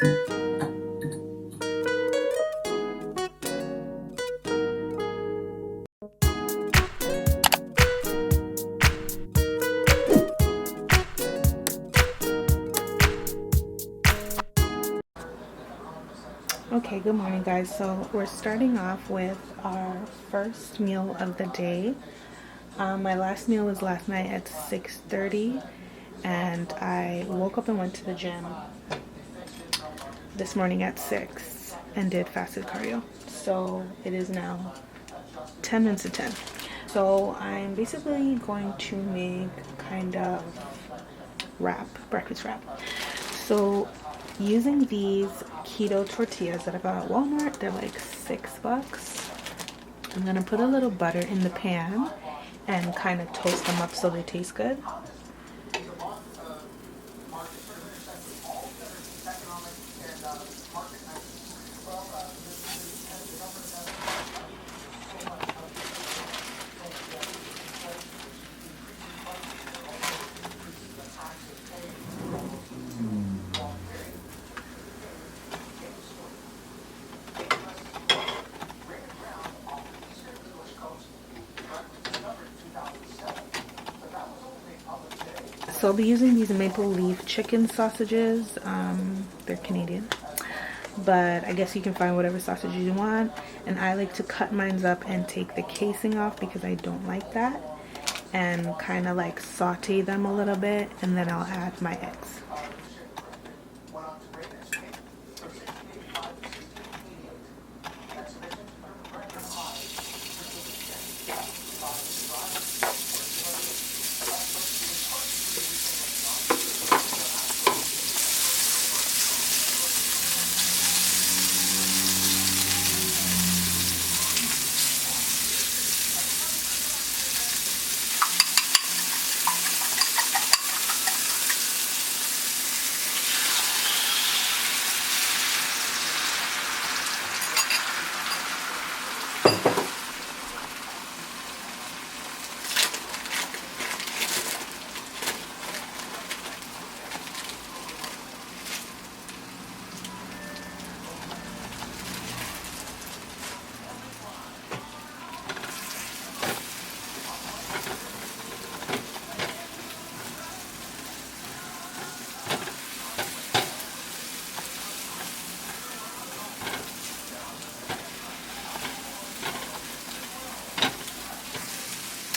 Okay, good morning guys. So we're starting off with our first meal of the day. My last meal was last night at 6:30, and I woke up and went to the gym this morning at 6 and did fasted cardio. So it is now 10 minutes to 10. So I'm basically going to make kind of breakfast wrap. So using these keto tortillas that I got at Walmart, they're like $6. I'm gonna put a little butter in the pan and kind of toast them up so they taste good. So I'll be using these maple leaf chicken sausages. They're Canadian, but I guess you can find whatever sausage you want. And I like to cut mine up and take the casing off because I don't like that, and kind of like saute them a little bit, and then I'll add my eggs.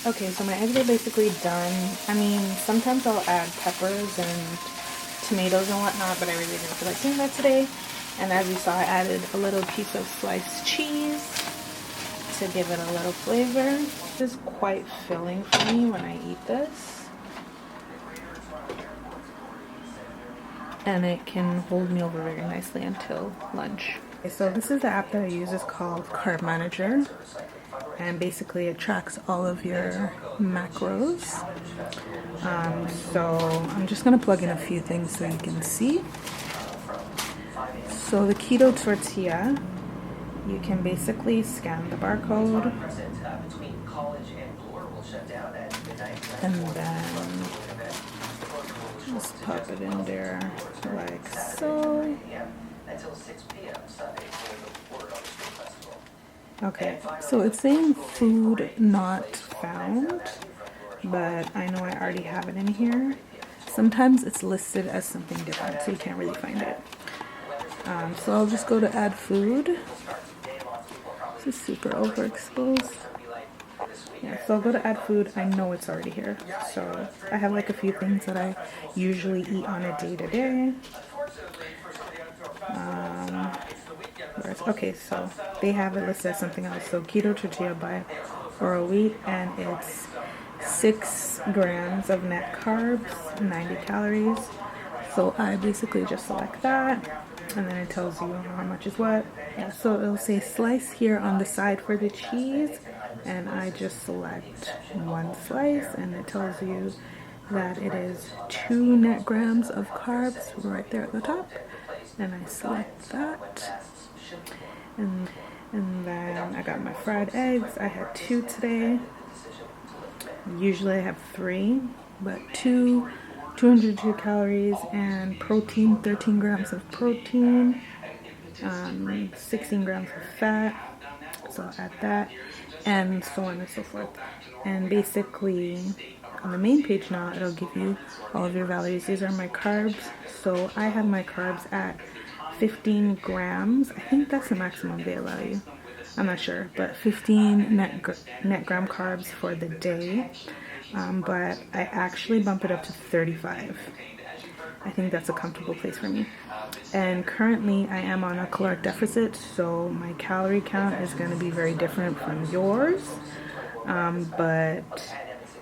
Okay, so my eggs are basically done. I mean, sometimes I'll add peppers and tomatoes and whatnot, but I really didn't feel like doing that today. And as you saw, I added a little piece of sliced cheese to give it a little flavor. This is quite filling for me when I eat this. And it can hold me over very nicely until lunch. Okay, so this is the app that I use. It's called Carb Manager. And basically it tracks all of your macros. So I'm just going to plug in a few things so you can see. So the keto tortilla, you can basically scan the barcode and then just pop it in there like so. Okay, so it's saying food not found, but I know I already have it in here. Sometimes it's listed as something different, so you can't really find it. So I'll just go to add food. This is super overexposed. Yeah, so I'll go to add food. I know it's already here. So I have like a few things that I usually eat on a day-to-day. Okay, so they have it listed as something else. So keto tortilla by oral wheat, and it's 6 grams of net carbs, 90 calories. So I basically just select that, and then it tells you how much is what. Yeah, so it'll say slice here on the side for the cheese, and I just select 1 slice, and it tells you that it is 2 net grams of carbs right there at the top, and I select that. And then I got my fried eggs. I had 2 today. Usually I have 3, but 2 202 calories, and protein, 13 grams of protein, 16 grams of fat, so I'll add that, and so on and so forth. And basically, on the main page now, it'll give you all of your values. These are my carbs, so I have my carbs at 15 grams. I think that's the maximum they allow you. I'm not sure, but 15 net gram carbs for the day. But I actually bump it up to 35. I think that's a comfortable place for me. And currently I am on a caloric deficit, so my calorie count is going to be very different from yours. But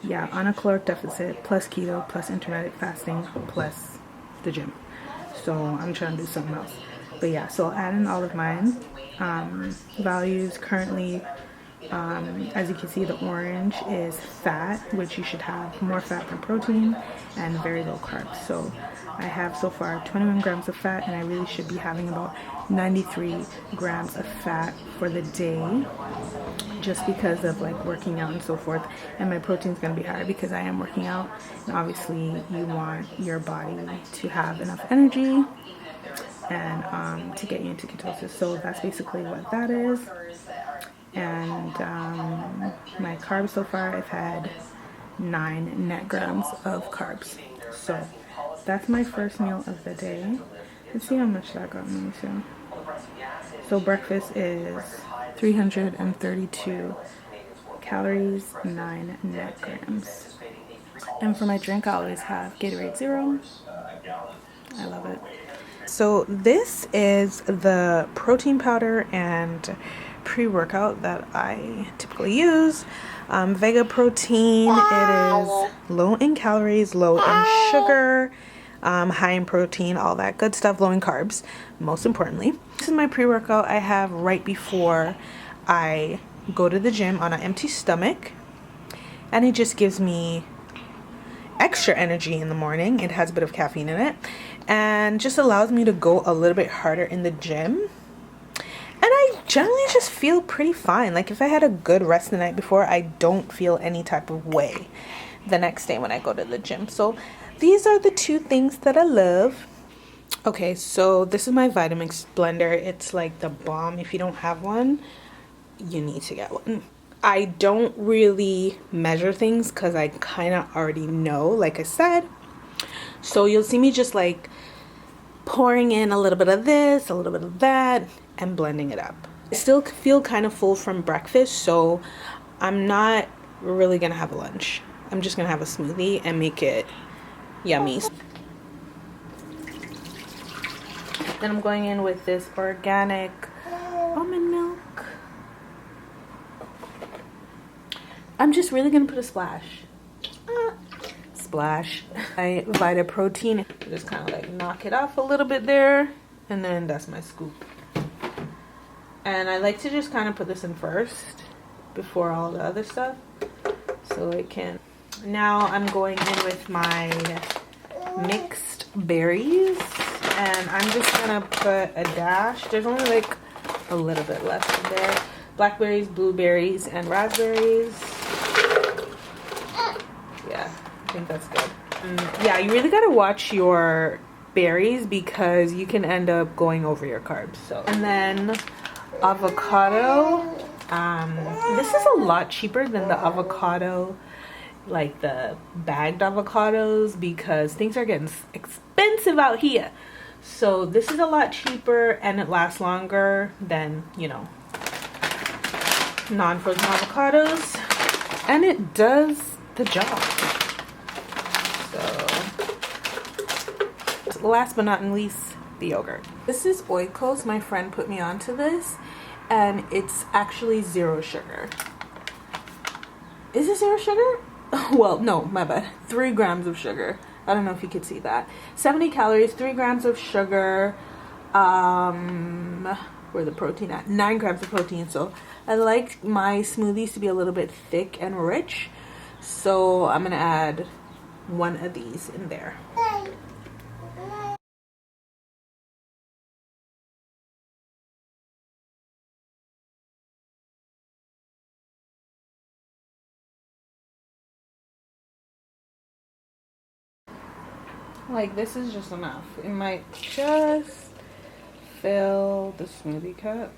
yeah, on a caloric deficit, plus keto, plus intermittent fasting, plus the gym. So I'm trying to do something else. But yeah, so I'll add in all of mine. Values currently, as you can see, the orange is fat, which you should have more fat than protein, and very low carbs. So I have so far 21 grams of fat, and I really should be having about 93 grams of fat for the day, just because of like working out and so forth. And my protein is going to be higher because I am working out, and obviously you want your body to have enough energy and to get you into ketosis. So that's basically what that is. And my carbs so far, I've had 9 net grams of carbs. So that's my first meal of the day. Let's see how much that got me to. So breakfast is 332 calories, 9 net grams. And for my drink, I always have Gatorade Zero. I love it. So this is the protein powder and pre-workout that I typically use. Vega protein. It is low in calories, low in sugar, high in protein, all that good stuff, low in carbs, most importantly. This is my pre-workout I have right before I go to the gym on an empty stomach, and it just gives me extra energy in the morning. It has a bit of caffeine in it and just allows me to go a little bit harder in the gym. And I generally just feel pretty fine. Like if I had a good rest the night before, I don't feel any type of way the next day when I go to the gym. So these are the two things that I love. Okay, so this is my Vitamix blender. It's like the bomb. If you don't have one, you need to get one. I don't really measure things because I kind of already know, like I said. So you'll see me just like pouring in a little bit of this, a little bit of that, and blending it up. I still feel kind of full from breakfast, so I'm not really gonna have a lunch. I'm just gonna have a smoothie and make it yummy. Then I'm going in with this organic almond milk. I'm just really gonna put a splash. Splash. My Vita protein. Just kind of like knock it off a little bit there, and then that's my scoop. And I like to just kind of put this in first before all the other stuff, so it can. Now I'm going in with my mixed berries, and I'm just gonna put a dash. There's only like a little bit left in there. Blackberries, blueberries, and raspberries. Yeah, I think that's good. Yeah, you really gotta watch your berries because you can end up going over your carbs. So, and then avocado. This is a lot cheaper than the avocado, like the bagged avocados, because things are getting expensive out here. So this is a lot cheaper and it lasts longer than, you know, non-frozen avocados, and it does the job. So last but not least, the yogurt. This is Oikos. My friend put me onto this, and it's actually 0 sugar. Is it 0 sugar? Well, no, my bad. 3 grams of sugar. I don't know if you could see that. 70 calories, 3 grams of sugar. Where the protein at? 9 grams of protein. So I like my smoothies to be a little bit thick and rich. So I'm gonna add 1 of these in there. Like, this is just enough. It might just fill the smoothie cup.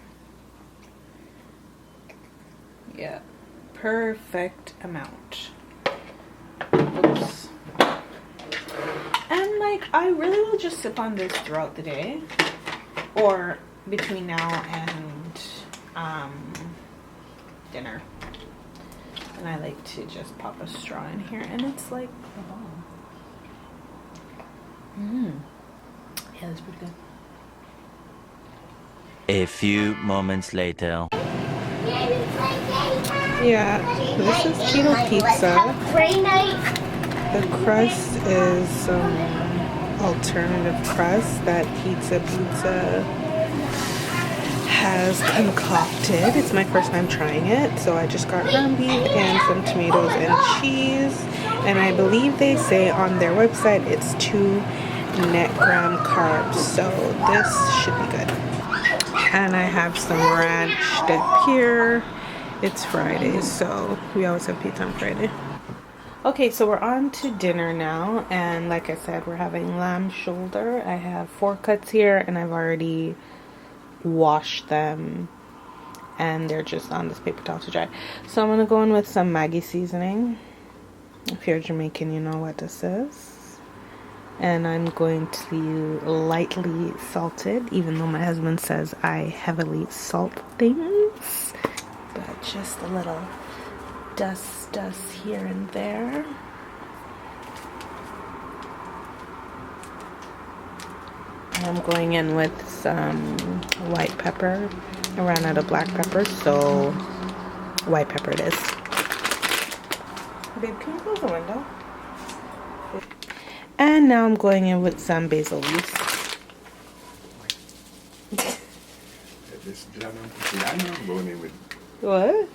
Yeah, perfect amount. Oops. And like, I really will just sip on this throughout the day, or between now and dinner. And I like to just pop a straw in here, and it's like a bomb. Yeah, that's pretty good. A few moments later. Yeah, this is Keto pizza. The crust is some alternative crust that Pizza has concocted. It's my first time trying it, so I just got ground beef and some tomatoes and cheese. And I believe they say on their website it's 2 net gram carbs, so this should be good. And I have some ranch dip here. It's Friday, so we always have pizza on Friday. Okay, so we're on to dinner now, and like I said, we're having lamb shoulder. I have 4 cuts here, and I've already washed them, and they're just on this paper towel to dry. So I'm gonna go in with some Maggi seasoning. If you're Jamaican, you know what this is. And I'm going to lightly salt it, even though my husband says I heavily salt things. But just a little dust here and there. And I'm going in with some white pepper. I ran out of black pepper, so white pepper it is. Babe, can you close the window? And now I'm going in with some basil leaves. What?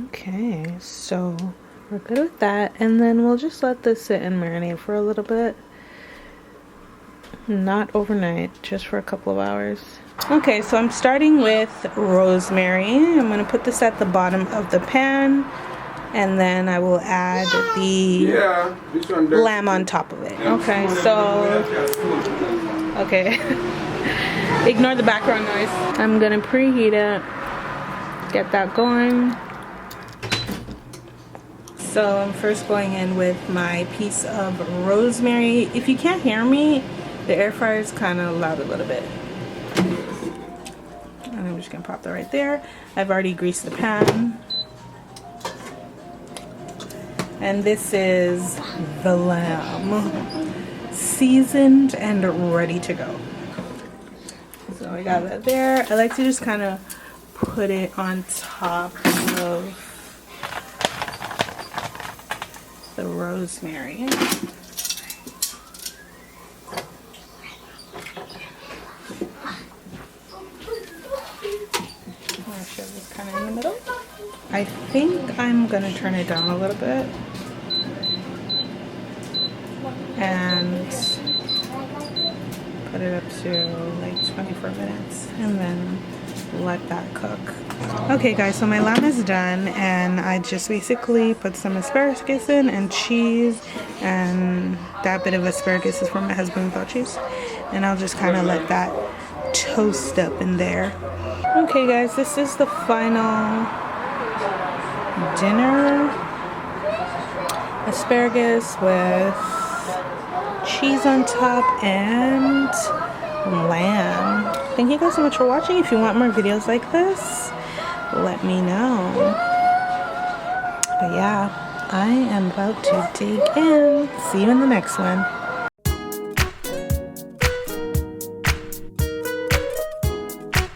Okay, so we're good with that, and then we'll just let this sit and marinate for a little bit. Not overnight, just for a couple of hours. Okay, so I'm starting with rosemary. I'm going to put this at the bottom of the pan, and then I will add the lamb on top of it. Okay, so ignore the background noise. I'm going to preheat it, get that going. So I'm first going in with my piece of rosemary. If you can't hear me, the air fryer is kind of loud a little bit. And I'm just gonna pop that right there. I've already greased the pan. And this is the lamb, seasoned and ready to go. So I got that there. I like to just kind of put it on top of the rosemary. Shove this kind of in the middle. I think I'm gonna turn it down a little bit and put it up to like 24 minutes and then let that cook. Okay guys, so my lamb is done, and I just basically put some asparagus in and cheese, and that bit of asparagus is for my husband without cheese, and I'll just kind of let that toast up in there. Okay guys, this is the final dinner. Asparagus with cheese on top and lamb. Thank you guys so much for watching. If you want more videos like this, let me know. But yeah, I am about to dig in. See you in the next one.